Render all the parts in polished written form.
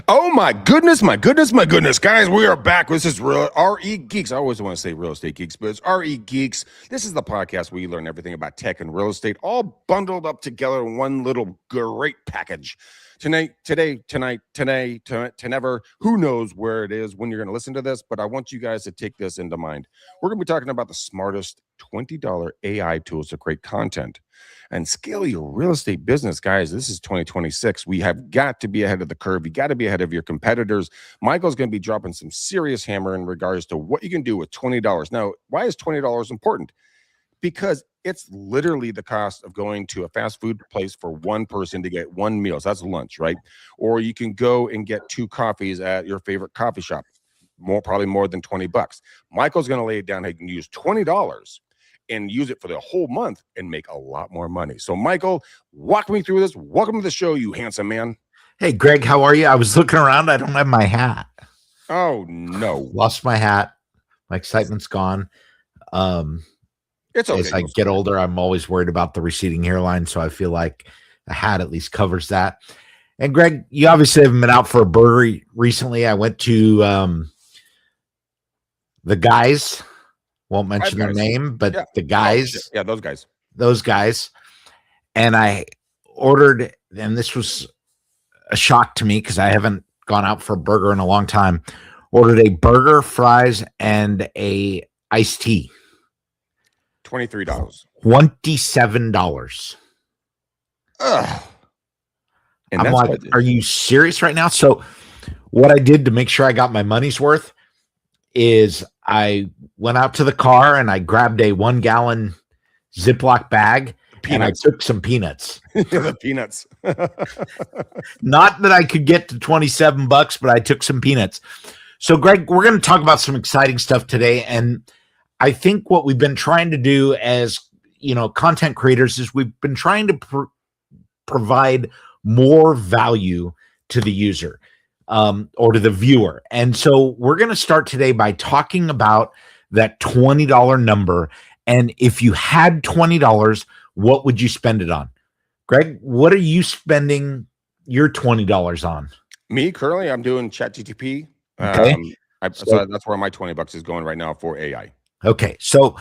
Oh my goodness, my goodness, my goodness, guys, we are back. This is RE Geeks. I always want to say Real Estate Geeks, but it's RE Geeks. This is the podcast where you learn everything about tech and real estate, all bundled up together in one little great package. Tonight, to never, who knows where it is when you're going to listen to this, but I want you guys to take this into mind. We're going to be talking about the smartest $20 AI tools to create content and scale your real estate business. Guys, this is 2026. We have got to be ahead of the curve. You got to be ahead of your competitors. Michael's going to be dropping some serious hammer in regards to what you can do with $20. Now, why is $20 important? Because it's literally the cost of going to a fast food place for one person to get one meal. So that's lunch, right? Or you can go and get 2 coffees at your favorite coffee shop, probably more than $20. Michael's going to lay it down. He can use $20 and use it for the whole month and make a lot more money. So, Michael, walk me through this. Welcome to the show, you handsome man. Hey, Greg, how are you? I was looking around. I don't have my hat. Oh, no. Lost my hat. My excitement's gone. It's okay. As I get older, I'm always worried about the receding hairline, so I feel like a hat at least covers that. And, Greg, you obviously haven't been out for a burger recently. I went to the guys. Won't mention their name, but the guys. Yeah, those guys. Those guys. And I ordered, and this was a shock to me because I haven't gone out for a burger in a long time. Ordered a burger, fries, and a iced tea. $23. $27. Ugh. And I'm like, are you serious right now? So what I did to make sure I got my money's worth is I went out to the car and I grabbed a 1-gallon Ziploc bag and I took some peanuts. The peanuts. Not that I could get to $27, but I took some peanuts. So, Greg, we're going to talk about some exciting stuff today. And I think what we've been trying to do as, content creators is we've been trying to provide more value to the user. Or to the viewer. And so we're going to start today by talking about that $20 number. And if you had $20, what would you spend it on? Greg, what are you spending your $20 on? Me, currently, I'm doing ChatGPT. Okay. So that's where my $20 is going right now for AI. Okay. So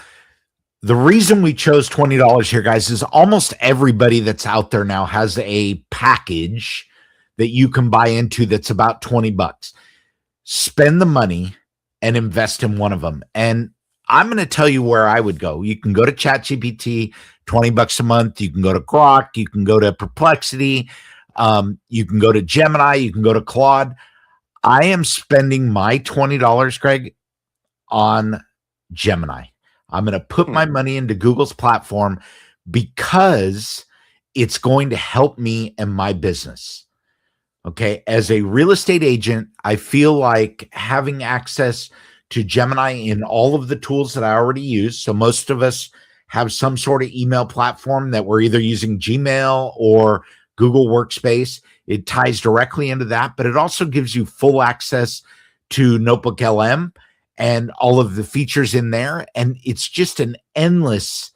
the reason we chose $20 here, guys, is almost everybody that's out there now has a package that you can buy into that's about $20. Spend the money and invest in one of them. And I'm going to tell you where I would go. You can go to ChatGPT, $20 a month. You can go to Grok. You can go to Perplexity. You can go to Gemini. You can go to Claude. I am spending my $20, Greg, on Gemini. I'm going to put my money into Google's platform because it's going to help me and my business. Okay, as a real estate agent, I feel like having access to Gemini in all of the tools that I already use. So most of us have some sort of email platform that we're either using Gmail or Google Workspace. It ties directly into that, but it also gives you full access to Notebook LM and all of the features in there. And it's just an endless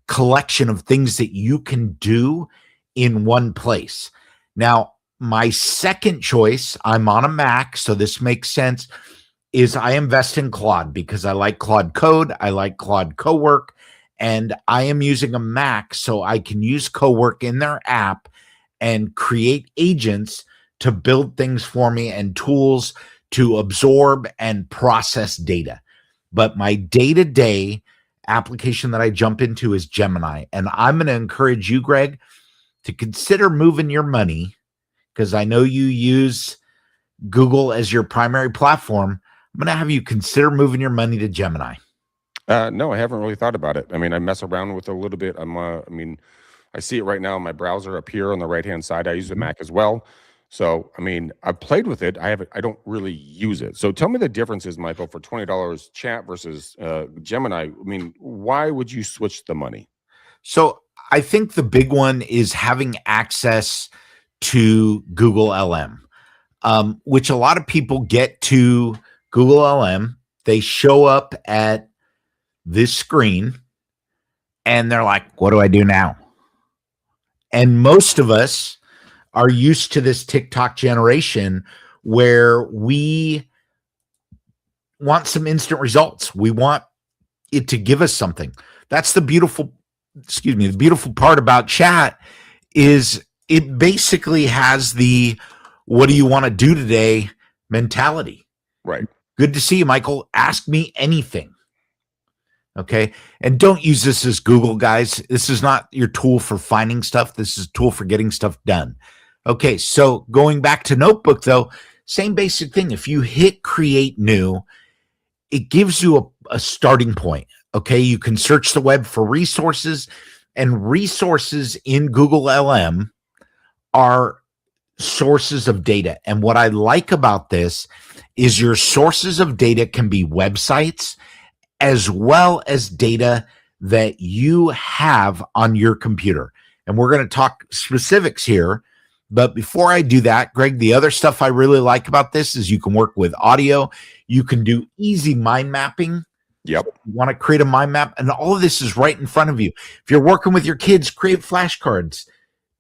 collection of things that you can do in one place. Now, my second choice, I'm on a Mac, so this makes sense, is I invest in Claude because I like Claude Code, I like Claude Cowork, and I am using a Mac so I can use Cowork in their app and create agents to build things for me and tools to absorb and process data. But my day-to-day application that I jump into is Gemini, and I'm going to encourage you, Greg, to consider moving your money because I know you use Google as your primary platform. I'm going to have you consider moving your money to Gemini. No, I haven't really thought about it. I mean, I mess around with it a little bit. I see it right now in my browser up here on the right-hand side. I use the Mac as well. So, I've played with it. I don't really use it. So tell me the differences, Michael, for $20 chat versus Gemini. Why would you switch the money? So I think the big one is having access to Google LM, which a lot of people get to Google LM. They show up at this screen and they're like, what do I do now? And most of us are used to this TikTok generation where we want some instant results. We want it to give us something. That's the beautiful part about chat is it basically has the what do you want to do today mentality. Right. Good to see you, Michael. Ask me anything. Okay. And don't use this as Google, guys. This is not your tool for finding stuff. This is a tool for getting stuff done. Okay. So going back to Notebook, though, same basic thing. If you hit create new, it gives you a starting point. Okay. You can search the web for resources, and resources in Google LM are sources of data. And what I like about this is your sources of data can be websites as well as data that you have on your computer. And we're going to talk specifics here. But before I do that, Greg, the other stuff I really like about this is you can work with audio. You can do easy mind mapping. Yep. You want to create a mind map, and all of this is right in front of you. If you're working with your kids, create flashcards.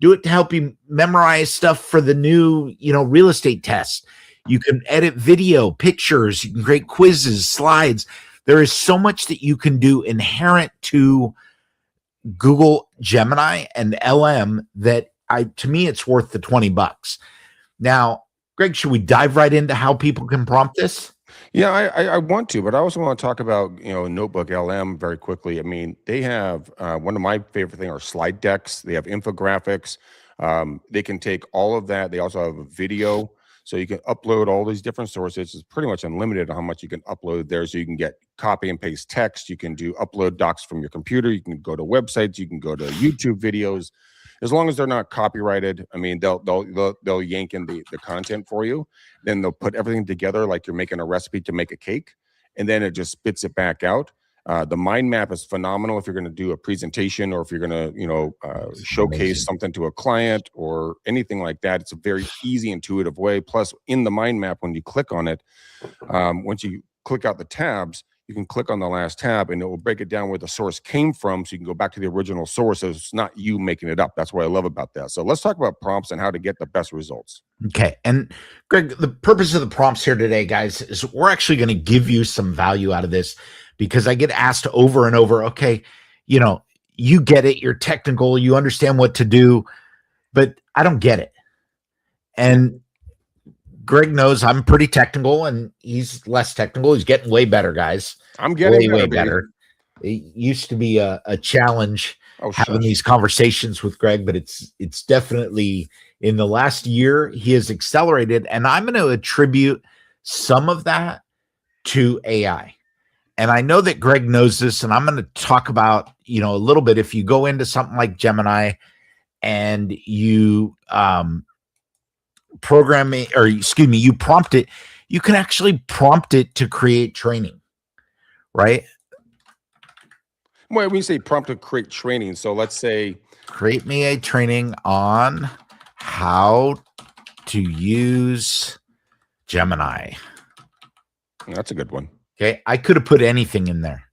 Do it to help you memorize stuff for the new, real estate test. You can edit video, pictures. You can create quizzes, slides. There is so much that you can do inherent to Google Gemini and LM that to me, it's worth the $20. Now, Greg, should we dive right into how people can prompt this? Yeah, I want to, but I also want to talk about, Notebook LM very quickly. I mean, they have one of my favorite things are slide decks. They have infographics. They can take all of that. They also have a video. So you can upload all these different sources. It's pretty much unlimited on how much you can upload there. So you can get copy and paste text. You can do upload docs from your computer. You can go to websites. You can go to YouTube videos. As long as they're not copyrighted, I mean, they'll yank in the content for you. Then they'll put everything together like you're making a recipe to make a cake, and then it just spits it back out. The mind map is phenomenal if you're going to do a presentation or if you're going to, showcase something to a client or anything like that. It's a very easy, intuitive way. Plus, in the mind map, when you click on it, once you click out the tabs, you can click on the last tab and it will break it down where the source came from. So you can go back to the original source. So it's not you making it up. That's what I love about that. So let's talk about prompts and how to get the best results. Okay. And Greg, the purpose of the prompts here today, guys, is we're actually going to give you some value out of this because I get asked over and over, okay, you get it. You're technical. You understand what to do, but I don't get it. And Greg knows I'm pretty technical and he's less technical. He's getting way better, guys. I'm getting way better. It used to be a challenge having these conversations with Greg, but it's definitely in the last year he has accelerated. And I'm going to attribute some of that to AI. And I know that Greg knows this, and I'm going to talk about, a little bit. If you go into something like Gemini and you, you prompt it, you can actually prompt it to create training, right? Well, when you say prompt to create training, so let's say create me a training on how to use Gemini. That's a good one. Okay, I could have put anything in there.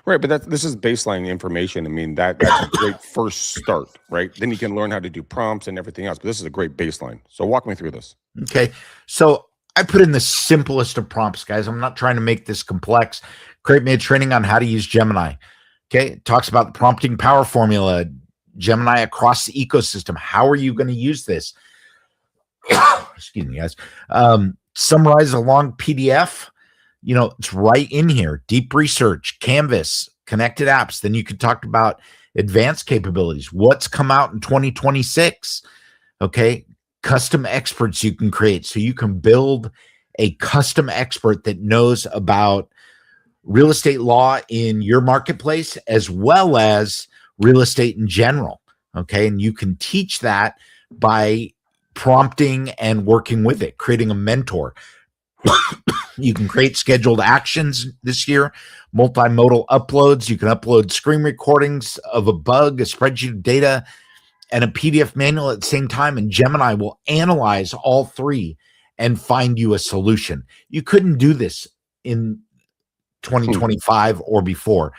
Right, but this is baseline information. I mean, that's a great first start, right? Then you can learn how to do prompts and everything else. But this is a great baseline. So walk me through this. Okay, so I put in the simplest of prompts, guys. I'm not trying to make this complex. Create me a training on how to use Gemini. Okay, it talks about the prompting power formula, Gemini across the ecosystem. How are you going to use this? Excuse me, guys. Summarize a long PDF. It's right in here. Deep research, Canvas, connected apps. Then you could talk about advanced capabilities. What's come out in 2026? Okay. Custom experts you can create. So you can build a custom expert that knows about real estate law in your marketplace as well as real estate in general. Okay. And you can teach that by prompting and working with it, creating a mentor. You can create scheduled actions this year, multimodal uploads. You can upload screen recordings of a bug, a spreadsheet of data, and a PDF manual at the same time. And Gemini will analyze all three and find you a solution. You couldn't do this in 2025 or before.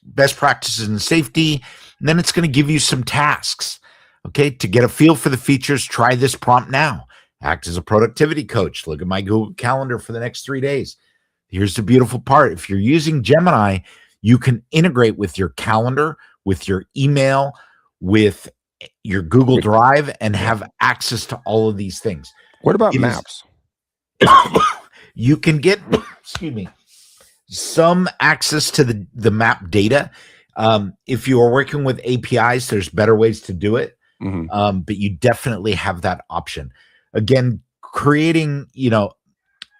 Best practices in safety. And then it's going to give you some tasks. Okay. To get a feel for the features, try this prompt now. act as a productivity coach. Look at my Google Calendar for the next 3 days. Here's the beautiful part. If you're using Gemini, you can integrate with your calendar, with your email, with your Google Drive, and have access to all of these things. What about maps? You can get, excuse me, some access to the map data. If you are working with APIs, there's better ways to do it. But you definitely have that option. Again, creating,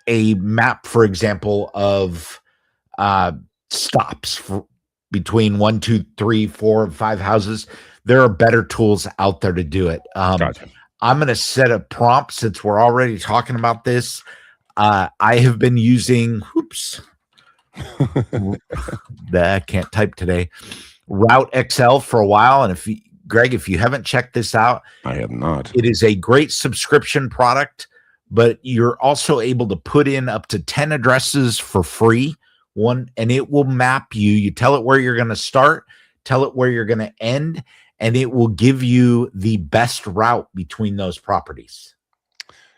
a map, for example, of stops for between 1, 2, 3, 4, 5 houses. There are better tools out there to do it. Gotcha. I'm going to set a prompt since we're already talking about this. I have been using, I can't type today, Route XL for a while. And Greg, if you haven't checked this out, I have not. It is a great subscription product, but you're also able to put in up to 10 addresses for free. And it will map you. You tell it where you're going to start, tell it where you're going to end, and it will give you the best route between those properties.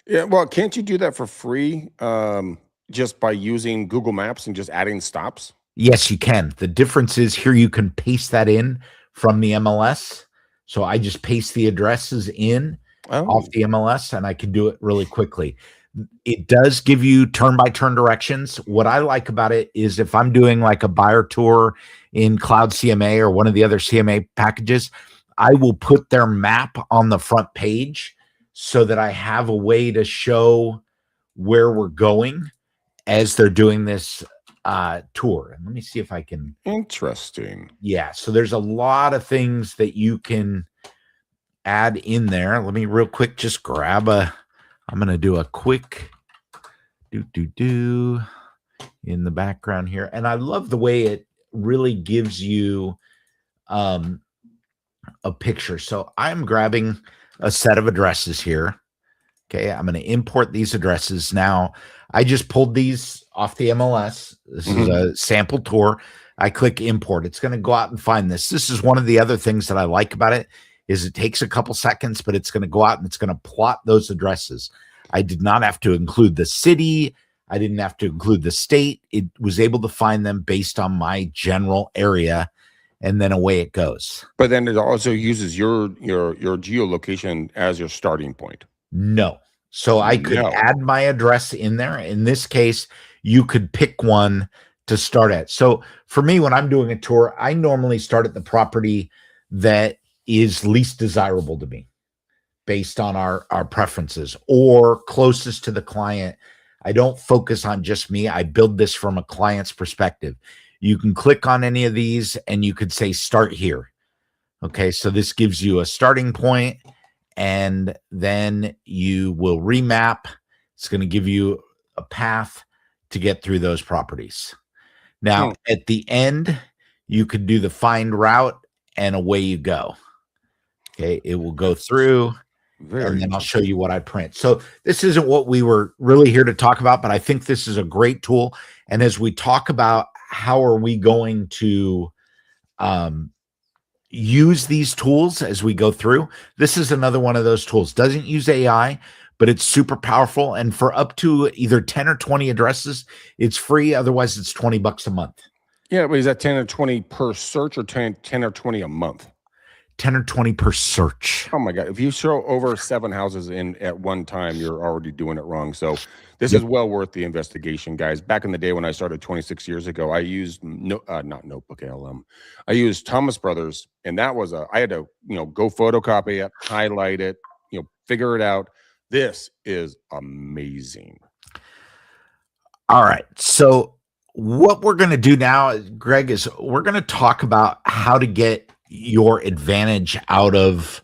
Yeah, well, can't you do that for free just by using Google Maps and just adding stops? Yes, you can. The difference is here you can paste that in from the MLS. So I just paste the addresses in off the MLS, and I can do it really quickly. It does give you turn-by-turn directions. What I like about it is if I'm doing like a buyer tour in Cloud CMA or one of the other CMA packages, I will put their map on the front page so that I have a way to show where we're going as they're doing this tour. And let me see if I can. Interesting. Yeah. So there's a lot of things that you can add in there. Let me real quick just grab I'm going to do a quick in the background here. And I love the way it really gives you a picture. So I'm grabbing a set of addresses here. Okay. I'm going to import these addresses. Now I just pulled these off the MLS. This is a sample tour. I click import. It's going to go out and find this. This is one of the other things that I like about it is it takes a couple seconds, but it's going to go out and it's going to plot those addresses. I did not have to include the city. I didn't have to include the state. It was able to find them based on my general area, and then away it goes. But then it also uses your geolocation as your starting point. No. So I could add my address in there. In this case, you could pick one to start at. So for me, when I'm doing a tour, I normally start at the property that is least desirable to me based on our preferences or closest to the client. I don't focus on just me. I build this from a client's perspective. You can click on any of these and you could say start here. Okay, so this gives you a starting point, and then you will remap. It's going to give you a path to get through those properties. Now, at the end, you could do the find route, and away you go. Okay, it will go through, and then I'll show you what I print. So this isn't what we were really here to talk about, but I think this is a great tool. And as we talk about how are we going to use these tools as we go through, this is another one of those tools. Doesn't use AI, but it's super powerful. And for up to either 10 or 20 addresses, it's free. Otherwise, it's $20 a month. Yeah, but is that 10 or 20 per search or 10 or 20 a month? 10 or 20 per search. Oh my God. If you show over 7 houses in at one time, you're already doing it wrong. So this is well worth the investigation, guys. Back in the day when I started 26 years ago, I used not Notebook LM. I used Thomas Brothers, and that was I had to, go photocopy it, highlight it, figure it out. This is amazing. All right. So what we're going to do now, Greg, is we're going to talk about how to get your advantage out of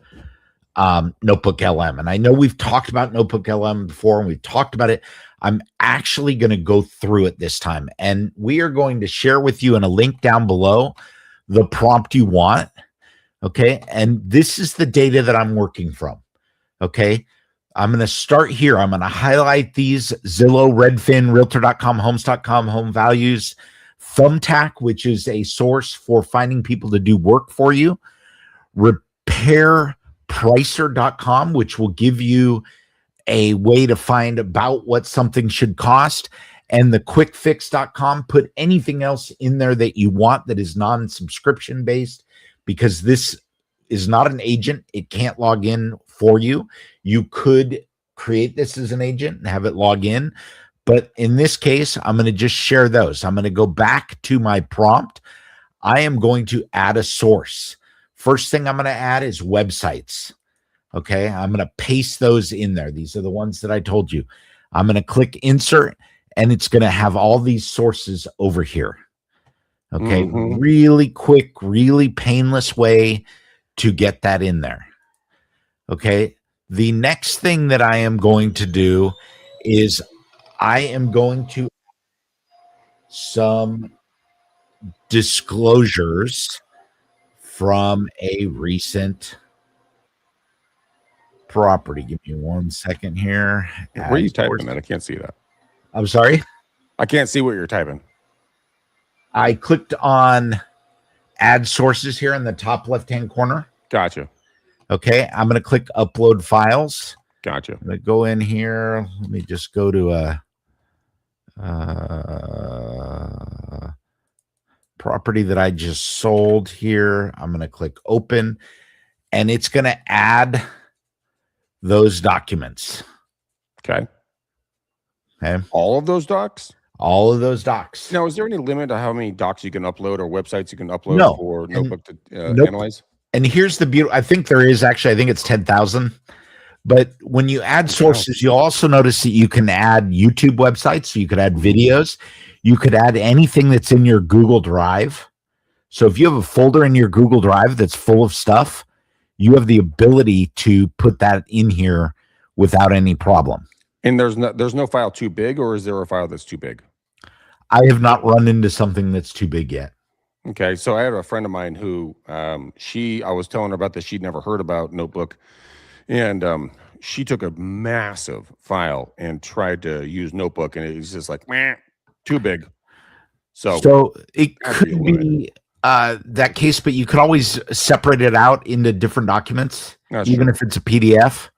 Notebook LM. And I know we've talked about Notebook LM before, and we've talked about it. I'm actually going to go through it this time, and we are going to share with you in a link down below the prompt you want. Okay. And this is the data that I'm working from. Okay. I'm going to start here. I'm going to highlight these: Zillow, Redfin, Realtor.com, Homes.com, Home Values, Thumbtack, which is a source for finding people to do work for you, RepairPricer.com, which will give you a way to find about what something should cost. And the quickfix.com, put anything else in there that you want that is non-subscription based, because this is not an agent. It can't log in for you. You could create this as an agent and have it log in. But in this case, I'm going to just share those. I'm going to go back to my prompt. I am going to add a source. First thing I'm going to add is websites. Okay, I'm going to paste those in there. These are the ones that I told you. I'm going to click insert, and it's going to have all these sources over here. Okay, really quick, really painless way to get that in there. Okay, the next thing that I am going to do is I am going to some disclosures from a recent property. Give me 1 second here. Where are you typing, man? I can't see that. I'm sorry? I can't see what you're typing. I clicked on add sources here in the top left-hand corner. Gotcha. Okay, I'm going to click upload files. Gotcha. I'm going to go in here. Let me just go to a property that I just sold here. I'm going to click open, and it's going to add those documents. Okay. Okay. All of those docs? All of those docs. Now, is there any limit to how many docs you can upload or websites you can upload for Notebook to analyze? And here's the beauty. I think there is actually, I think it's 10,000. But when you add sources, you'll also notice that you can add YouTube websites. So you could add videos. You could add anything that's in your Google Drive. So if you have a folder in your Google Drive that's full of stuff, you have the ability to put that in here without any problem. And there's no file too big, or is there a file that's too big? I have not run into something that's too big yet. Okay, so I had a friend of mine who I was telling her about this. She'd never heard about Notebook, and she took a massive file and tried to use Notebook, and it was just like, meh, too big. So it could be that case, but you could always separate it out into different documents, even if it's a PDF,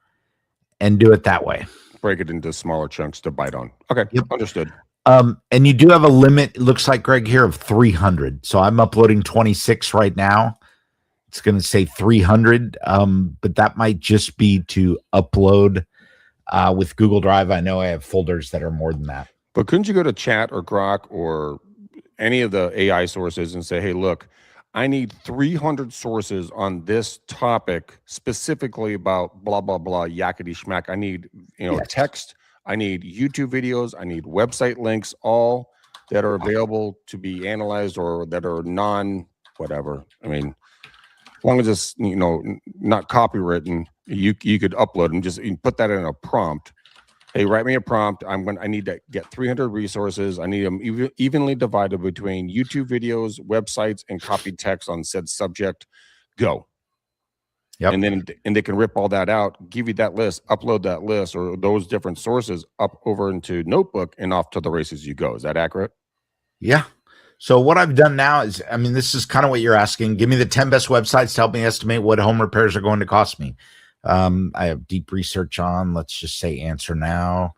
and do it that way. Break it into smaller chunks to bite on. Okay, understood. And you do have a limit, it looks like, Greg, here of 300. So I'm uploading 26 right now. It's going to say 300, but that might just be to upload with Google Drive. I know I have folders that are more than that. But couldn't you go to Chat or Grok or any of the AI sources and say, hey, look, I need 300 sources on this topic, specifically about blah, blah, blah, yakety schmack. I need, text. I need YouTube videos. I need website links, all that are available to be analyzed or that are non-whatever. I mean, as long as it's, not copywritten, you could upload them. Just put that in a prompt. Hey, write me a prompt. I need to get 300 resources. I need them evenly divided between YouTube videos, websites, and copied text on said subject. Go. Yep. And they can rip all that out, give you that list, upload that list or those different sources up over into Notebook, and off to the races you go. Is that accurate? Yeah. So what I've done now is, this is kind of what you're asking. Give me the 10 best websites to help me estimate what home repairs are going to cost me. I have deep research on, let's just say answer now,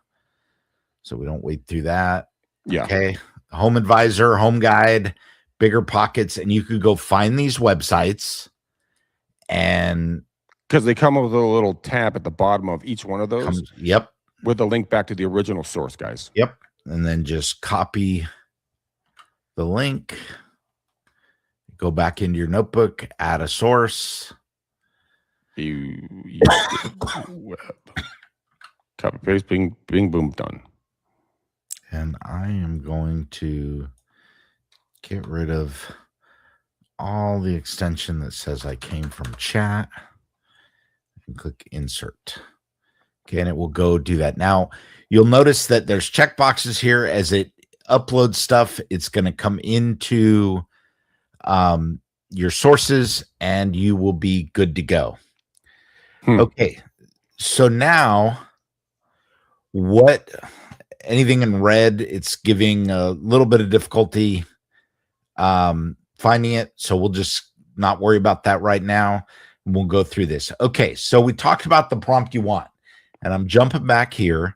so we don't wade through that. Yeah. Okay. Home Advisor, Home Guide, Bigger Pockets, and you could go find these websites, and because they come with a little tab at the bottom of each one of those. Yep. With a link back to the original source, guys. Yep. And then just copy the link, go back into your Notebook, add a source. Web. Copy paste, bing, boom, done. And I am going to get rid of all the extension that says I came from chat and click insert. Okay, and it will go do that. Now, you'll notice that there's checkboxes here. As it uploads stuff, it's going to come into your sources, and you will be good to go. Okay, so now anything in red, it's giving a little bit of difficulty finding it. So we'll just not worry about that right now. And we'll go through this. Okay, so we talked about the prompt you want. and I'm jumping back here.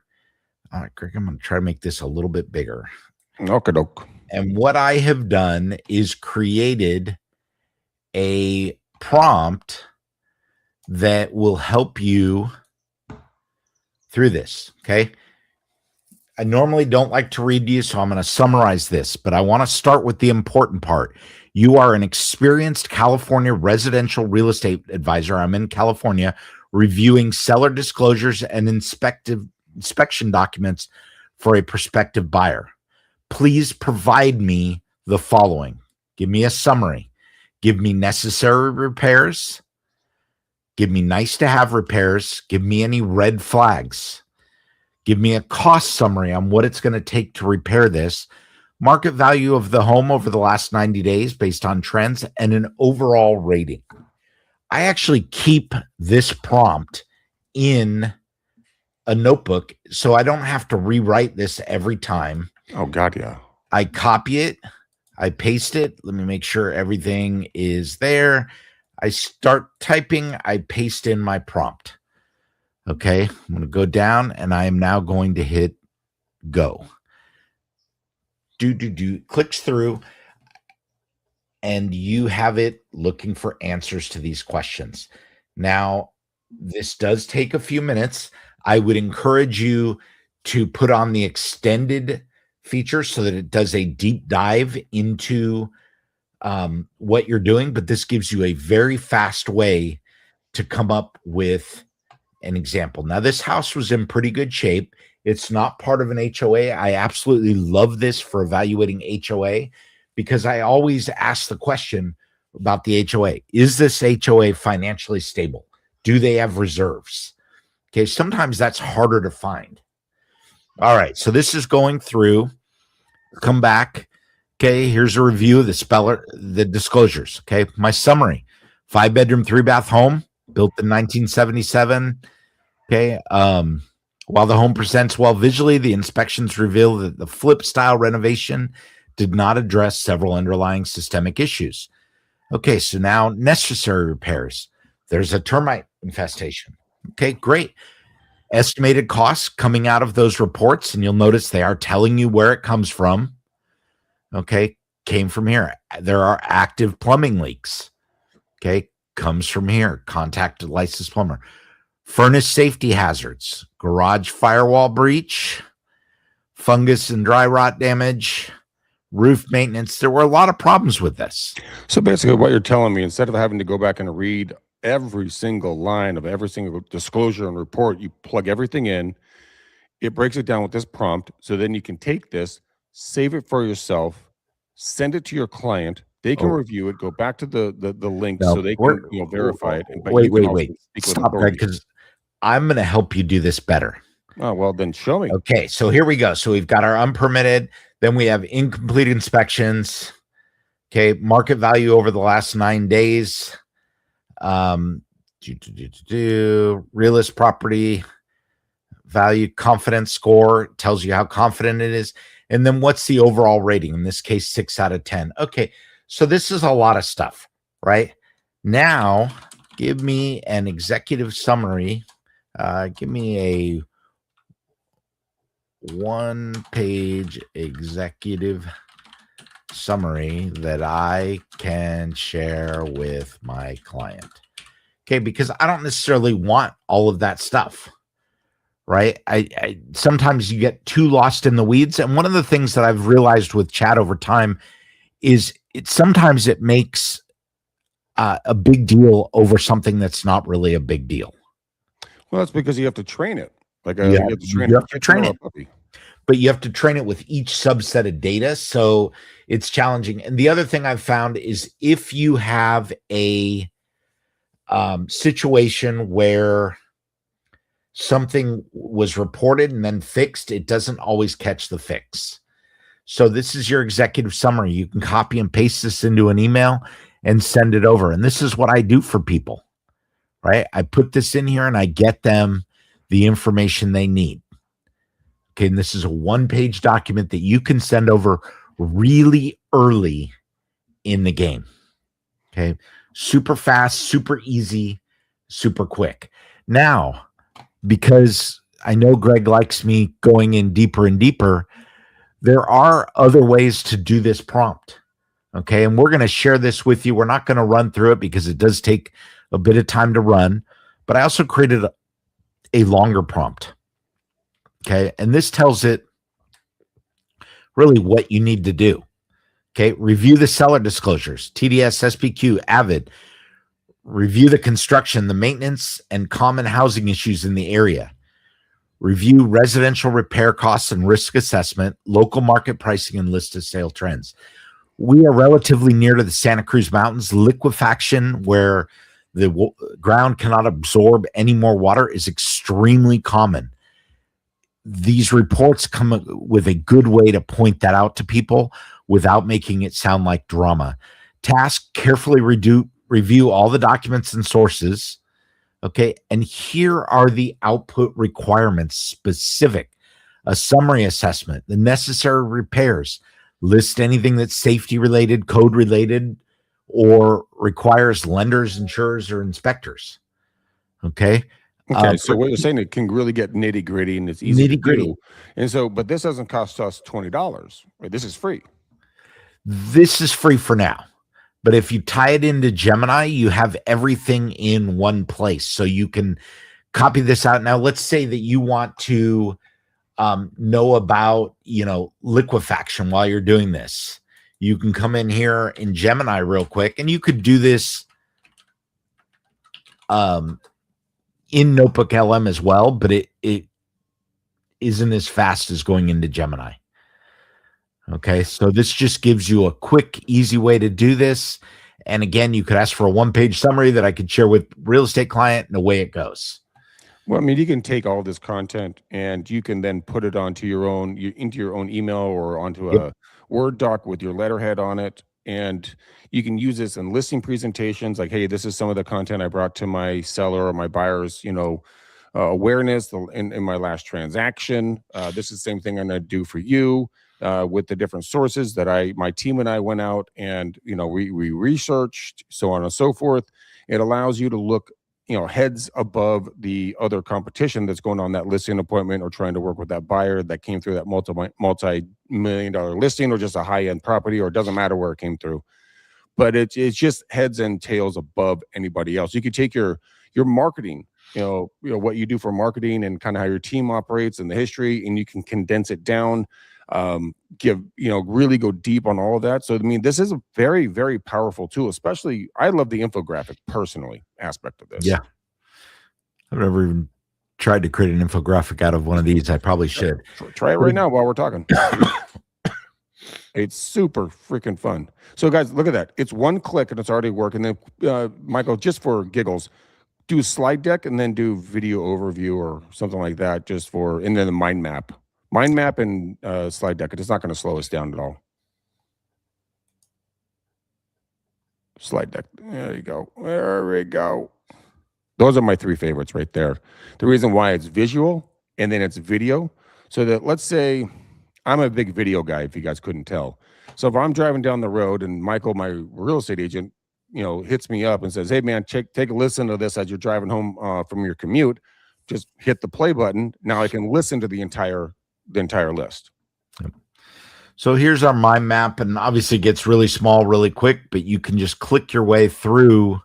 All right, Greg, I'm going to try to make this a little bit bigger. Okay, doke. And what I have done is created a prompt that will help you through this. Okay. I normally don't like to read to you, so I'm going to summarize this, but I want to start with the important part. You are an experienced California residential real estate advisor. I'm in California reviewing seller disclosures and inspection documents for a prospective buyer. Please provide me the following. Give me a summary. Give me necessary repairs. Give me nice to have repairs. Give me any red flags. Give me a cost summary on what it's going to take to repair this, market value of the home over the last 90 days based on trends, and an overall rating. I actually keep this prompt in a notebook so I don't have to rewrite this every time. Oh, God, yeah. I copy it. I paste it. Let me make sure everything is there. I start typing. I paste in my prompt. Okay, I'm going to go down, and I am now going to hit go. Clicks through, and you have it looking for answers to these questions. Now, this does take a few minutes. I would encourage you to put on the extended feature so that it does a deep dive into what you're doing, but this gives you a very fast way to come up with an example. Now, this house was in pretty good shape. It's not part of an HOA. I absolutely love this for evaluating HOA because I always ask the question about the HOA. Is this HOA financially stable? Do they have reserves? Okay, sometimes that's harder to find. All right, so this is going through. Come back. Okay, here's a review of the disclosures. Okay, my summary: 5-bedroom, 3-bath home built in 1977. Okay, while the home presents well visually, the inspections reveal that the flip style renovation did not address several underlying systemic issues. Okay, so now necessary repairs. There's a termite infestation. Okay, great. Estimated costs coming out of those reports, and you'll notice they are telling you where it comes from. Okay, came from here. There are active plumbing leaks. Okay, comes from here. Contact a licensed plumber. Furnace safety hazards, garage firewall breach, fungus and dry rot damage, roof maintenance. There were a lot of problems with this. So basically what you're telling me, instead of having to go back and read every single line of every single disclosure and report, you plug everything in, it breaks it down with this prompt. So then you can take this, save it for yourself, send it to your client. They can review it, go back to the link so they can verify it. But wait. Stop, Greg, because I'm going to help you do this better. Oh, well, then show me. Okay, so here we go. So we've got our unpermitted. Then we have incomplete inspections. Okay, market value over the last 9 days. Realist property value confidence score tells you how confident it is. And then what's the overall rating? In this case, 6 out of 10. Okay, so this is a lot of stuff, right? Now, give me an executive summary. Give me a 1-page executive summary that I can share with my client. Okay, because I don't necessarily want all of that stuff, right? I sometimes you get too lost in the weeds. And one of the things that I've realized with chat over time is sometimes it makes a big deal over something that's not really a big deal. Well, that's because you have to train it. Like you have to train it. But you have to train it with each subset of data. So it's challenging. And the other thing I've found is if you have a situation where something was reported and then fixed, it doesn't always catch the fix. So this is your executive summary. You can copy and paste this into an email and send it over. And this is what I do for people, right? I put this in here and I get them the information they need. Okay, and this is a 1-page document that you can send over really early in the game. Okay, super fast, super easy, super quick. Now, because I know Greg likes me going in deeper and deeper. There are other ways to do this prompt. Okay. And we're going to share this with you. We're not going to run through it because it does take a bit of time to run, but I also created a longer prompt. Okay. And this tells it really what you need to do. Okay. Review the seller disclosures, TDS, SPQ, Avid. Review the construction, the maintenance, and common housing issues in the area. Review residential repair costs and risk assessment, local market pricing, and list of sale trends. We are relatively near to the Santa Cruz Mountains. Liquefaction, where the ground cannot absorb any more water, is extremely common. These reports come with a good way to point that out to people without making it sound like drama. Task, carefully review all the documents and sources. Okay. And here are the output requirements specific: a summary assessment, the necessary repairs, list anything that's safety related, code related, or requires lenders, insurers, or inspectors. Okay. Okay, so what you're saying, it can really get nitty gritty and it's easy to do. And so, but this doesn't cost us $20. Right? This is free. This is free for now. But if you tie it into Gemini, you have everything in one place. So you can copy this out. Now, let's say that you want to know about, liquefaction while you're doing this. You can come in here in Gemini real quick, and you could do this in Notebook LM as well, but it isn't as fast as going into Gemini. Okay, so this just gives you a quick, easy way to do this. And again, you could ask for a one-page summary that I could share with real estate client, and away it goes. Well, I mean, you can take all this content and you can then put it onto into your own email or onto a Word doc with your letterhead on it. And you can use this in listing presentations. Like, hey, this is some of the content I brought to my seller or my buyer's, awareness in my last transaction. This is the same thing I'm going to do for you with the different sources that my team and I went out and, we researched, so on and so forth. It allows you to look, heads above the other competition that's going on that listing appointment or trying to work with that buyer that came through that multi-million-dollar listing or just a high-end property, or it doesn't matter where it came through. But it's just heads and tails above anybody else. You could take your marketing, what you do for marketing and kind of how your team operates and the history, and you can condense it down, really go deep on all of that. So, I mean, this is a very, very powerful tool, especially I love the infographic personally aspect of this. Yeah. I've never even tried to create an infographic out of one of these. I probably should. Try it right now while we're talking. It's super freaking fun. So guys, look at that. It's one click and it's already working. Then Michael, just for giggles, do slide deck and then do video overview or something like that, and then the mind map. Mind map and slide deck. It's not going to slow us down at all. Slide deck. There you go. There we go. Those are my three favorites right there. The reason why it's visual and then it's video. So that, let's say, I'm a big video guy, if you guys couldn't tell. So if I'm driving down the road and Michael, my real estate agent, hits me up and says, hey, man, take a listen to this as you're driving home from your commute. Just hit the play button. Now I can listen to the entire list. So here's our mind map, and obviously it gets really small really quick, but you can just click your way through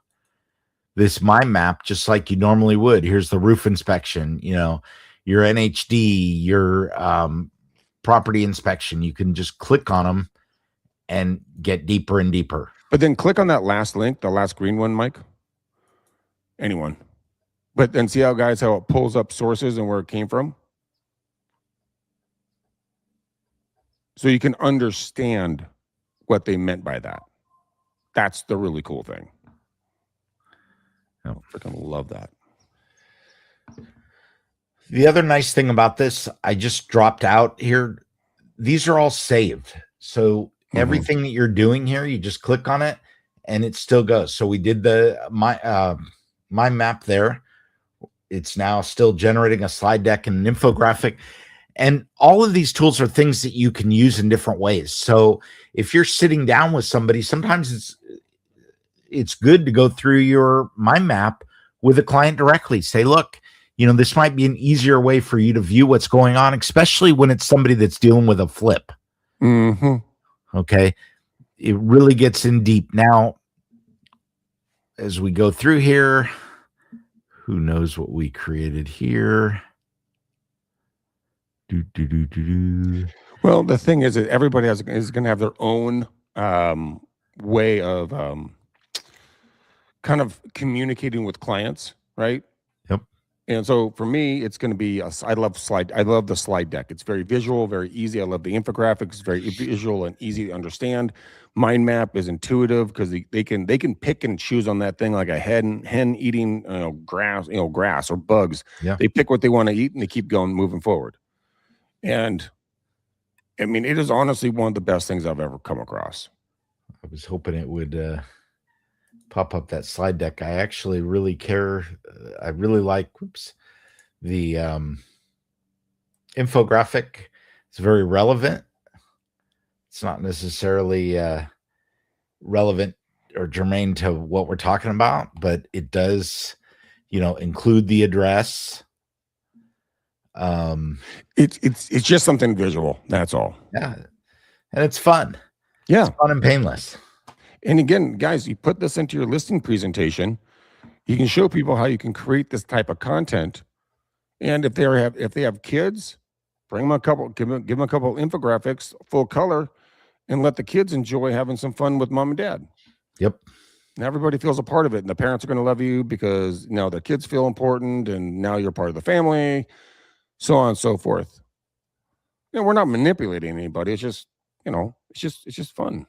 this mind map just like you normally would. Here's the roof inspection, your NHD, your property inspection. You can just click on them and get deeper and deeper. But then click on that last link, the last green one, Mike. Anyone. But then see how it pulls up sources and where it came from. So you can understand what they meant by that. That's the really cool thing. I freaking love that. The other nice thing about this, I just dropped out here. These are all saved. So everything that you're doing here, you just click on it and it still goes. So we did my map there. It's now still generating a slide deck and an infographic. And all of these tools are things that you can use in different ways. So if you're sitting down with somebody, sometimes it's good to go through your mind map with a client directly. Say, look, this might be an easier way for you to view what's going on, especially when it's somebody that's dealing with a flip. Okay. It really gets in deep. Now, as we go through here, who knows what we created here? Well, the thing is that everybody is going to have their own way of kind of communicating with clients, right? Yep. And so for me, it's going to be I love the slide deck. It's very visual, very easy. I love the infographics. It's very visual and easy to understand. Mind map is intuitive because they can pick and choose on that thing like a hen eating grass or bugs. Yeah. They pick what they want to eat and they keep going, moving forward. And I mean, it is honestly one of the best things I've ever come across. I was hoping it would pop up that slide deck. I actually really care. I really like the infographic. It's very relevant. It's not necessarily relevant or germane to what we're talking about, but it does, include the address. It's just something visual. That's all. Yeah. And it's fun. Yeah. It's fun and painless. And again, guys, you put this into your listing presentation, you can show people how you can create this type of content. And if they have kids, bring them a couple, give them a couple infographics, full color, and let the kids enjoy having some fun with mom and dad. Yep. And everybody feels a part of it. And the parents are going to love you because now their kids feel important and now you're part of the family, so on and so forth. We're not manipulating anybody. It's just, it's just fun.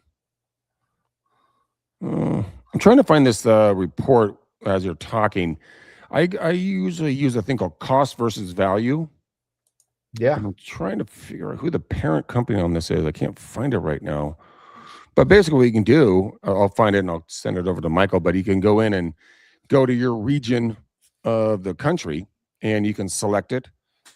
I'm trying to find this report as you're talking. I usually use a thing called cost versus value. Yeah. I'm trying to figure out who the parent company on this is. I can't find it right now. But basically what you can do, I'll find it and I'll send it over to Michael, but you can go in and go to your region of the country and you can select it.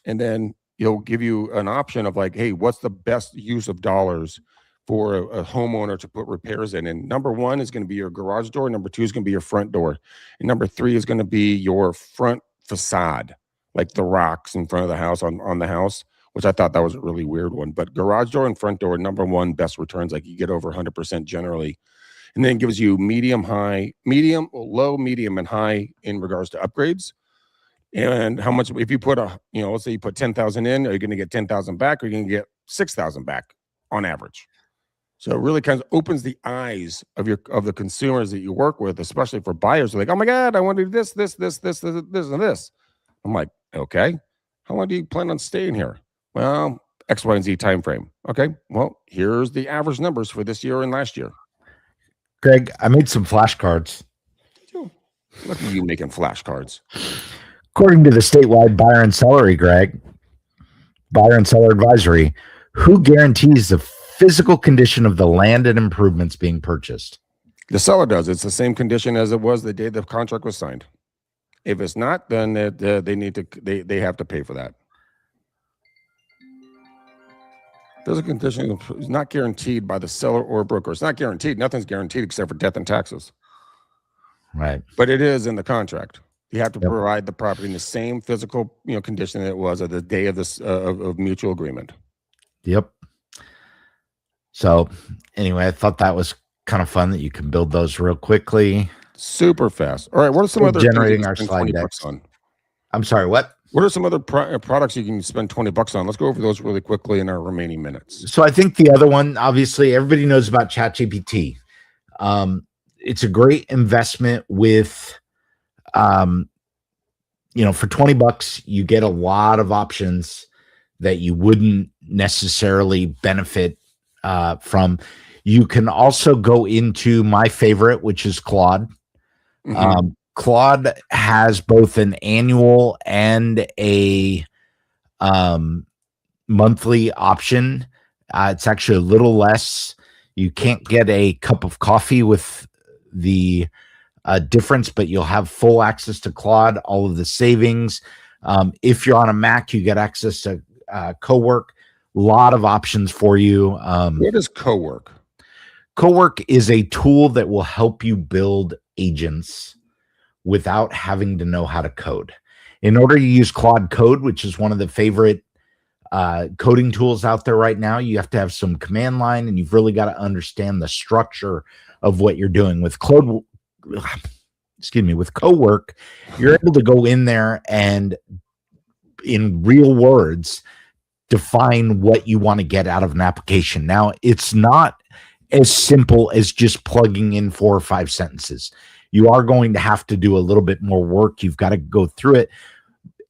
And then it'll give you an option of like, hey, what's the best use of dollars for a homeowner to put repairs in? And number one is going to be your garage door. Number two is going to be your front door. And number three is going to be your front facade, like the rocks in front of the house on the house, which I thought that was a really weird one. But garage door and front door, number one, best returns, like you get over 100% generally. And then it gives you low, medium, and high in regards to upgrades. And how much, if you put let's say you put 10,000 in, are you going to get 10,000 back or are you going to get 6,000 back on average? So it really kind of opens the eyes of the consumers that you work with, especially for buyers. They're like, oh my God, I want to do this, and this. I'm like, okay, how long do you plan on staying here? Well, X, Y, and Z time frame. Okay, well, here's the average numbers for this year and last year. Greg, I made some flashcards. Look at you making flashcards. According to the statewide buyer and seller advisory, who guarantees the physical condition of the land and improvements being purchased? The seller does. It's the same condition as it was the day the contract was signed. If it's not, then they have to pay for that. Physical condition is not guaranteed by the seller or broker. It's not guaranteed. Nothing's guaranteed except for death and taxes. Right. But it is in the contract. You have to provide the property in the same physical, condition that it was at the day of this of mutual agreement. Yep. So anyway, I thought that was kind of fun that you can build those real quickly. Super fast. All right. What are some other generating our slide decks on? I'm sorry, what? What are some other products you can spend $20 on? Let's go over those really quickly in our remaining minutes. So I think the other one, obviously, everybody knows about ChatGPT. It's a great investment with, for $20, you get a lot of options that you wouldn't necessarily benefit from. You can also go into my favorite, which is Claude. Mm-hmm. Claude has both an annual and a monthly option. It's actually a little less. You can't get a cup of coffee with the difference, but you'll have full access to Claude, all of the savings. If you're on a Mac, you get access to Cowork. A lot of options for you. What is Cowork? Cowork is a tool that will help you build agents without having to know how to code. In order to use Claude Code, which is one of the favorite coding tools out there right now, you have to have some command line, and you've really got to understand the structure of what you're doing. With Claude, with Cowork, you're able to go in there and in real words define what you want to get out of an application. Now, it's not as simple as just plugging in 4 or 5 sentences. You are going to have to do a little bit more work. You've got to go through it,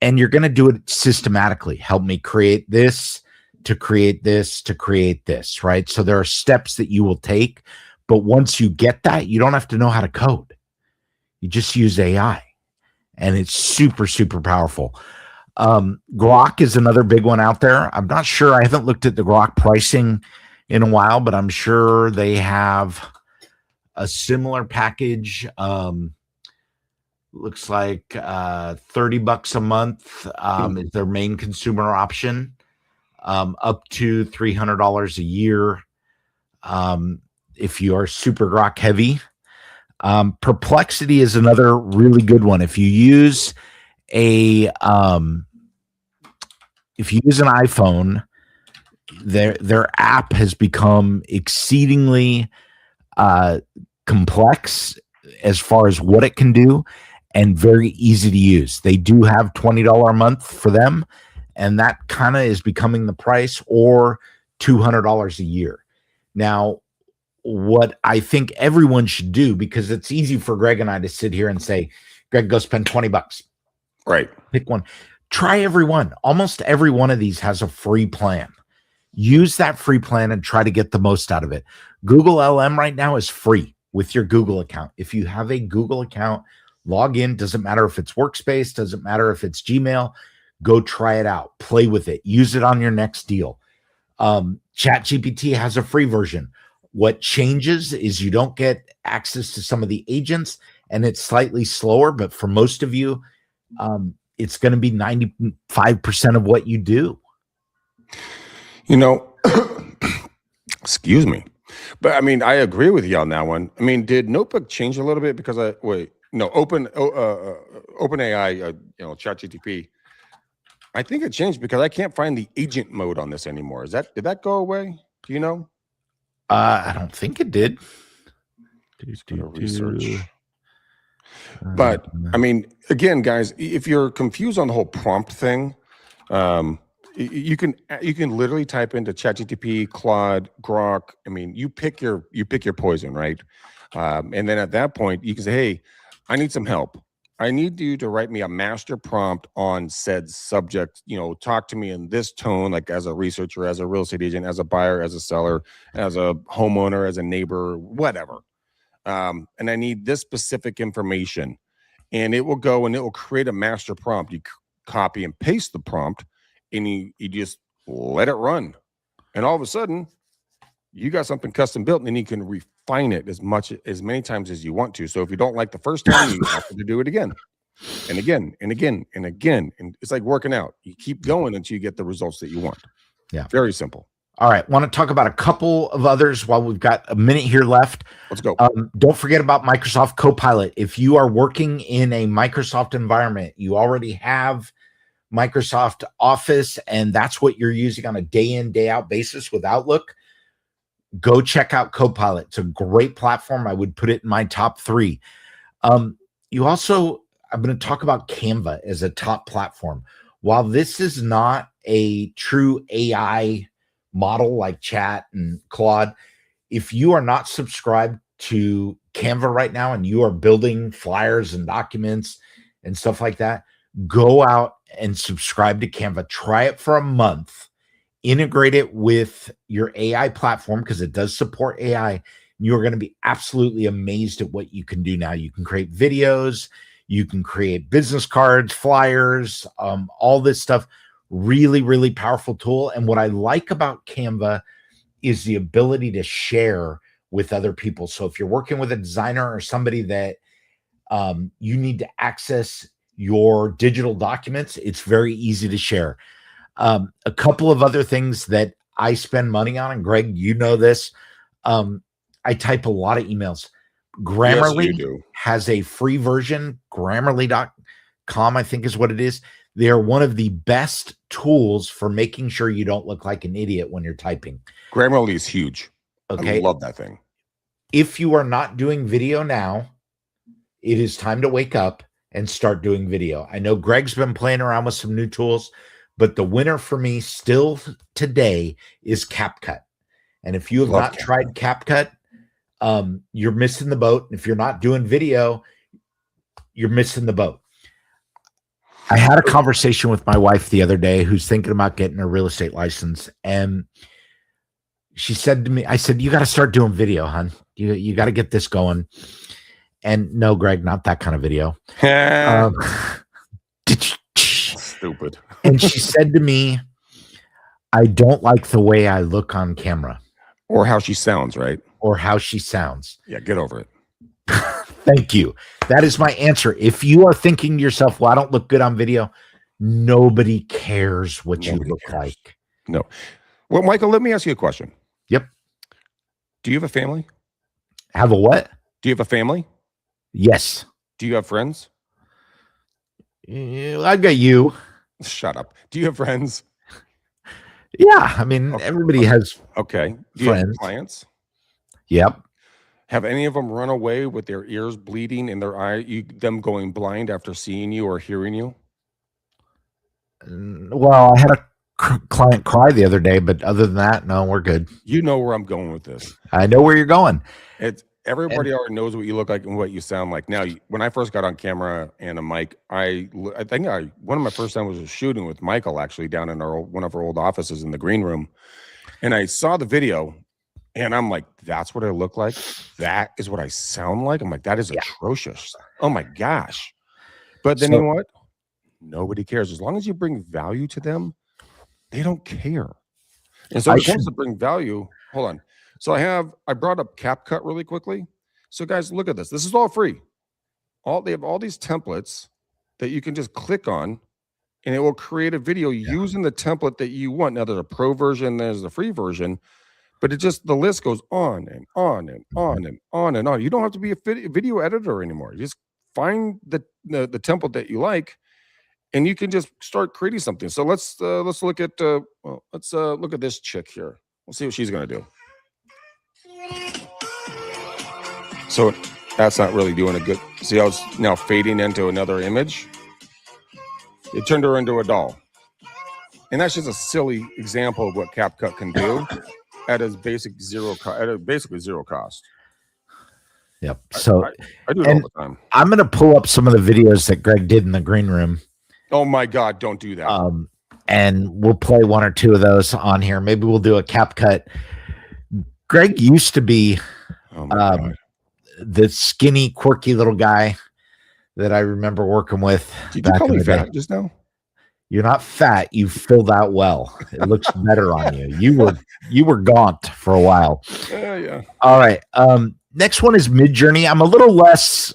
and you're going to do it systematically. Help me create this to create this to create this, right? So there are steps that you will take, but once you get that, you don't have to know how to code. You just use AI, and it's super, super powerful. Grok is another big one out there. I'm not sure. I haven't looked at the Grok pricing in a while, but I'm sure they have a similar package. Looks like $30 a month is their main consumer option, up to $300 a year if you are super Grok heavy. Perplexity is another really good one. If you use an iPhone, their app has become exceedingly complex as far as what it can do, and very easy to use. They do have $20 a month for them, and that kind of is becoming the price, or $200 a year. Now, what I think everyone should do, because it's easy for Greg and I to sit here and say, Greg, go spend $20. Right. Pick one. Try every one. Almost every one of these has a free plan. Use that free plan and try to get the most out of it. Google LM right now is free with your Google account. If you have a Google account, log in. Doesn't matter if it's Workspace, doesn't matter if it's Gmail. Go try it out. Play with it. Use it on your next deal. ChatGPT has a free version. What changes is you don't get access to some of the agents, and it's slightly slower, but for most of you, it's going to be 95% of what you do. You know, excuse me. But I mean, I agree with you on that one. I mean, did Notebook change a little bit? Because OpenAI, ChatGPT, I think it changed because I can't find the agent mode on this anymore. Did that go away? Do you know? I don't think it did. Research. But I mean, again, guys, if you're confused on the whole prompt thing, you can literally type into ChatGPT, Claude, Grok. I mean, you pick your poison, right? And then at that point, you can say, "Hey, I need some help. I need you to write me a master prompt on said subject. Talk to me in this tone, like as a researcher, as a real estate agent, as a buyer, as a seller, as a homeowner, as a neighbor, whatever. And I need this specific information." And it will go and it will create a master prompt. You copy and paste the prompt, and you just let it run. And all of a sudden, you got something custom built, and then you can refine it as many times as you want to. So if you don't like the first time, you have to do it again and again and again and again. And it's like working out. You keep going until you get the results that you want. Yeah. Very simple. All right. Want to talk about a couple of others while we've got a minute here left. Let's go. Don't forget about Microsoft Copilot. If you are working in a Microsoft environment, you already have Microsoft Office, and that's what you're using on a day in, day out basis with Outlook. Go check out Copilot. It's a great platform. I would put it in my top 3. I'm going to talk about Canva as a top platform. While this is not a true AI model like Chat and Claude, if you are not subscribed to Canva right now and you are building flyers and documents and stuff like that, go out and subscribe to Canva. Try it for a month. Integrate it with your AI platform because it does support AI. You're going to be absolutely amazed at what you can do now. You can create videos. You can create business cards, flyers, all this stuff. Really, really powerful tool. And what I like about Canva is the ability to share with other people. So if you're working with a designer or somebody that you need to access your digital documents, it's very easy to share. A couple of other things that I spend money on, and Greg, you know this, I type a lot of emails. Grammarly has a free version, grammarly.com. realtor.com, I think is what it is. They are one of the best tools for making sure you don't look like an idiot when you're typing. Grammarly is huge. Okay. I love that thing. If you are not doing video now, it is time to wake up and start doing video. I know Greg's been playing around with some new tools, but the winner for me still today is CapCut. And if you have not tried CapCut, you're missing the boat. If you're not doing video, you're missing the boat. I had a conversation with my wife the other day who's thinking about getting a real estate license. And she said to me, I said, you got to start doing video, hon. You got to get this going. And no, Greg, not that kind of video. Stupid. And she said to me, I don't like the way I look on camera. Or how she sounds, right? Or how she sounds. Yeah, get over it. Thank you. That is my answer. If you are thinking to yourself, well, I don't look good on video, nobody cares what you look like. No. Well, Michael, let me ask you a question. Yep. Do you have a family? Have a what? Do you have a family? Yes. Do you have friends? I got you. Shut up. Do you have friends? Yeah. I mean, everybody has friends. Do you have clients? Yep. Have any of them run away with their ears bleeding and them going blind after seeing you or hearing you? Well, I had a client cry the other day, but other than that, no, we're good. You know where I'm going with this. I know where you're going. Everybody already knows what you look like and what you sound like. Now, when I first got on camera and a mic, I think one of my first times was shooting with Michael actually down in one of our old offices in the green room, and I saw the video. And I'm like, that's what I look like. That is what I sound like. I'm like, that is atrocious. Oh my gosh. But then you know what? Nobody cares. As long as you bring value to them, they don't care. And so it comes to bring value. Hold on. So I brought up CapCut really quickly. So guys, look at this. This is all free. They have all these templates that you can just click on and it will create a video using the template that you want. Now there's a pro version, there's the free version. But the list goes on and on and on and on and on. You don't have to be a video editor anymore. You just find the template that you like, and you can just start creating something. So let's look at look at this chick here. We'll see what she's gonna do. So that's not really doing a good. See how it's now fading into another image? It turned her into a doll, and that's just a silly example of what CapCut can do. At basically zero cost. Yep. So I do it all the time. I'm going to pull up some of the videos that Greg did in the green room. Oh my God! Don't do that. And we'll play one or two of those on here. Maybe we'll do a CapCut. Greg used to be the skinny, quirky little guy that I remember working with. Did you call me fat just now? You're not fat. You filled out well. It looks better on you. You were gaunt for a while. Yeah. All right. Next one is Midjourney. I'm a little less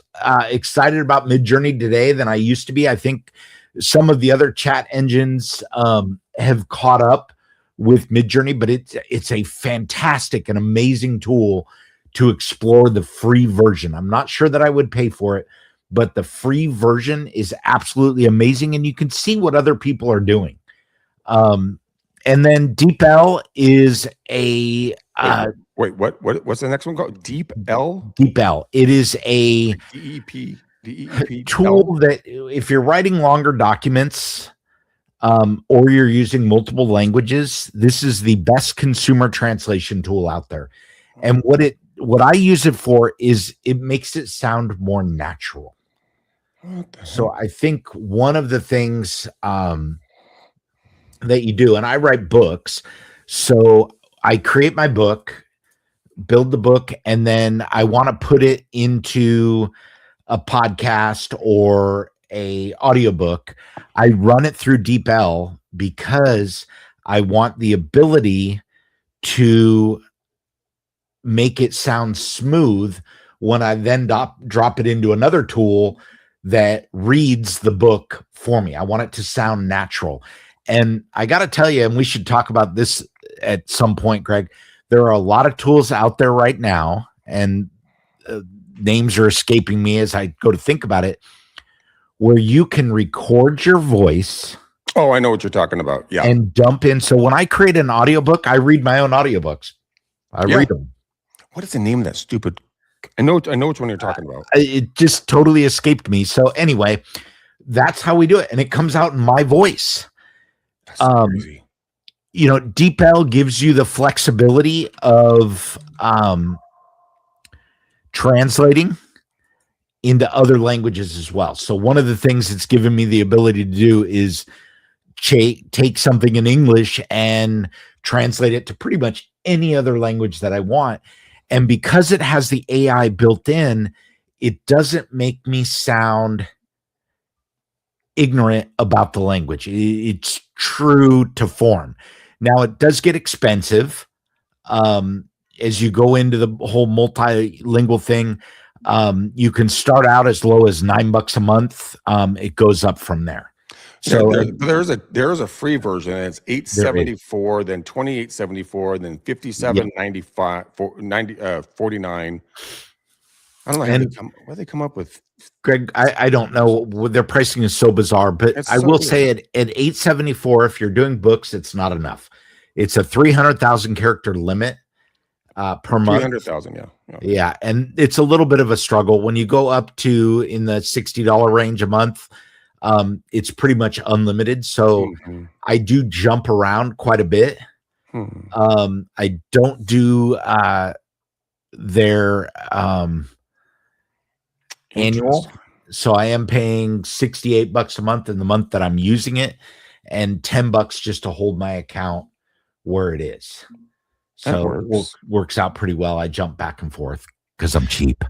excited about Midjourney today than I used to be. I think some of the other chat engines have caught up with Midjourney, but it's a fantastic and amazing tool to explore the free version. I'm not sure that I would pay for it, but the free version is absolutely amazing, and you can see what other people are doing. And then DeepL is a what's the next one called? DeepL? DeepL. It is a DEP tool that if you're writing longer documents or you're using multiple languages, this is the best consumer translation tool out there. And what I use it for is it makes it sound more natural. So I think one of the things that you do, and I write books, so I create my book, build the book, and then I want to put it into a podcast or a audiobook. I run it through DeepL because I want the ability to make it sound smooth when I then drop it into another tool that reads the book for me. I want it to sound natural. And I got to tell you, and we should talk about this at some point, Greg, there are a lot of tools out there right now, and names are escaping me as I go to think about it, where you can record your voice. Oh, I know what you're talking about. Yeah. And dump in. So when I create an audiobook, I read my own audiobooks. I read them. What is the name of that stupid? I know which one you're talking about. It just totally escaped me. So anyway, that's how we do it. And it comes out in my voice. That's so crazy. You know, DeepL gives you the flexibility of translating into other languages as well. So one of the things it's given me the ability to do is take something in English and translate it to pretty much any other language that I want. And because it has the AI built in, it doesn't make me sound ignorant about the language. It's true to form. Now, it does get expensive as you go into the whole multilingual thing. You can start out as low as $9 a month. It goes up from there. So there's a free version, and it's $874, then $28.74, then $57.95, 49. I don't know what they come up with. Greg, I don't know. Their pricing is so bizarre, but I will say at $874, if you're doing books, it's not enough. It's a 300,000 character limit per month. 300,000, yeah, and it's a little bit of a struggle when you go up to in the $60 range a month. It's pretty much unlimited. So I do jump around quite a bit. I don't do their annual. So I am paying $68 a month in the month that I'm using it, and $10 just to hold my account where it is. So it works out pretty well. I jump back and forth because I'm cheap.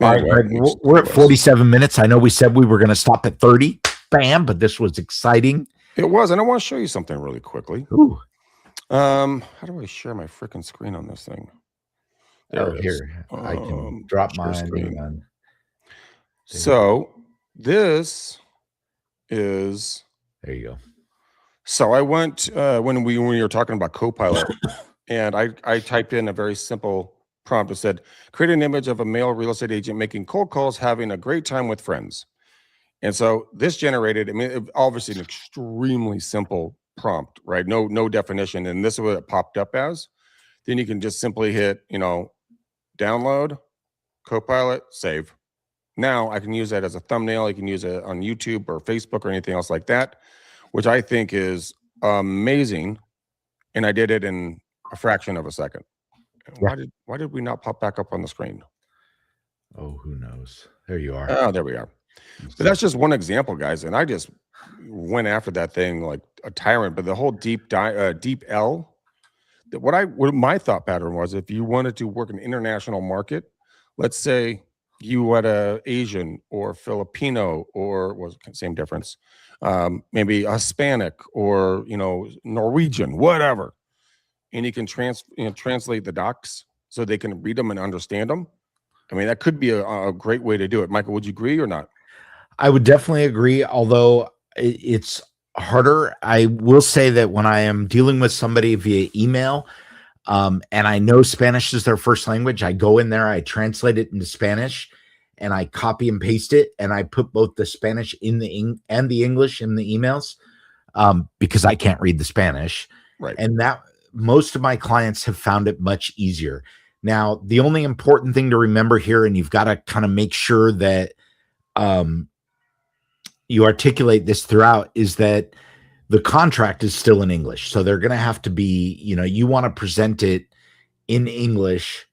All right, Greg, we're at 47 minutes. I know we said we were going to stop at 30. Bam, but this was exciting. It was, and I want to show you something really quickly. Ooh. How do I share my freaking screen on this thing? Here, I can drop my screen on. So this is. There you go. So I went when we were talking about Copilot, and I typed in a very simple prompt. It said, "Create an image of a male real estate agent making cold calls, having a great time with friends." And so this generated, I mean, obviously an extremely simple prompt, right? No definition. And this is what it popped up as. Then you can just simply hit, download, Copilot, save. Now I can use that as a thumbnail. You can use it on YouTube or Facebook or anything else like that, which I think is amazing. And I did it in a fraction of a second. Why did we not pop back up on the screen? Oh, who knows? There you are. Oh, there we are. But that's just one example, guys. And I just went after that thing like a tyrant. But the whole DeepL, what my thought pattern was, if you wanted to work an international market, let's say you had a Asian or Filipino or was same difference, maybe Hispanic or Norwegian, whatever, and you can translate the docs so they can read them and understand them. I mean, that could be a great way to do it. Michael, would you agree or not? I would definitely agree, although it's harder. I will say that when I am dealing with somebody via email, and I know Spanish is their first language, I go in there, I translate it into Spanish, and I copy and paste it, and I put both the Spanish and the English in the emails because I can't read the Spanish. Right. And that most of my clients have found it much easier. Now, the only important thing to remember here, and you've got to kind of make sure that you articulate this throughout, is that the contract is still in English. So they're going to have to be, you want to present it in English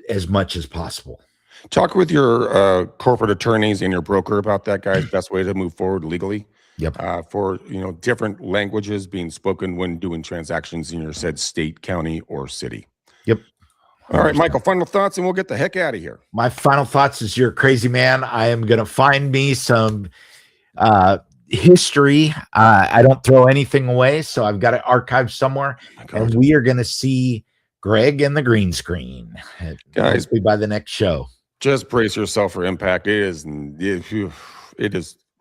as much as possible. Talk with your corporate attorneys and your broker about that, guys. Best way to move forward legally. Yep. For different languages being spoken when doing transactions in your said state, county, or city. Yep. All right, Michael, final thoughts, and we'll get the heck out of here. My final thoughts is you're a crazy man. I am going to find me some history. I don't throw anything away, so I've got it archived somewhere. And we are going to see Greg and the green screen. Guys, hopefully by the next show. Just brace yourself for impact. It is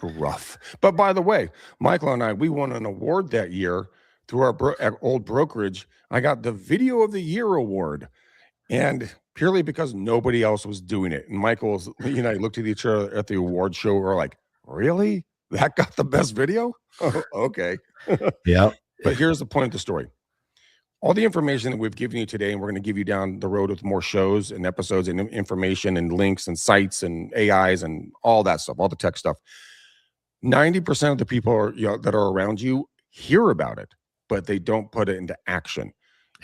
rough. But by the way, Michael and I, we won an award that year through our old brokerage. I got the Video of the Year award. And purely because nobody else was doing it. And Michael's, I looked at each other at the award show. We're like, really? That got the best video? Oh, okay. Yeah. But here's the point of the story. All the information that we've given you today, and we're going to give you down the road with more shows and episodes and information and links and sites and AIs and all that stuff, all the tech stuff. 90% of the people are, that are around you hear about it, but they don't put it into action.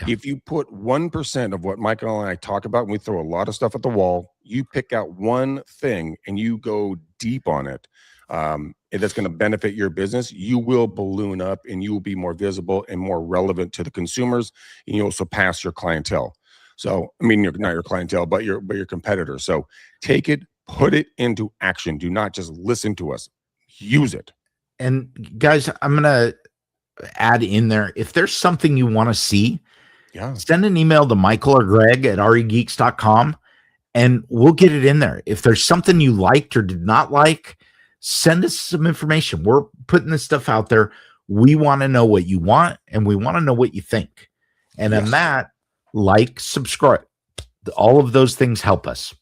Yeah. If you put 1% of what Michael and I talk about, and we throw a lot of stuff at the wall, you pick out one thing and you go deep on it, that's going to benefit your business, you will balloon up and you will be more visible and more relevant to the consumers, and you'll surpass your clientele. So, I mean, not your clientele, but your competitors. So take it, put it into action. Do not just listen to us. Use it. And guys, I'm going to add in there, if there's something you want to see, send an email to Michael or Greg at regeeks.com and we'll get it in there. If there's something you liked or did not like, send us some information. We're putting this stuff out there. We want to know what you want and we want to know what you think. And on that, like, subscribe. All of those things help us.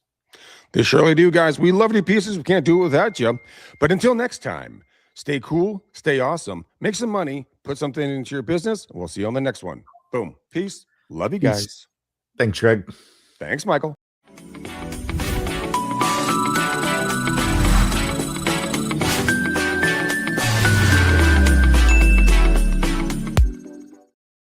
They surely do, guys. We love you pieces. We can't do it without you. But until next time, stay cool, stay awesome, make some money, put something into your business, and we'll see you on the next one. Boom. Peace. Love you guys. Thanks, Greg. Thanks, Michael.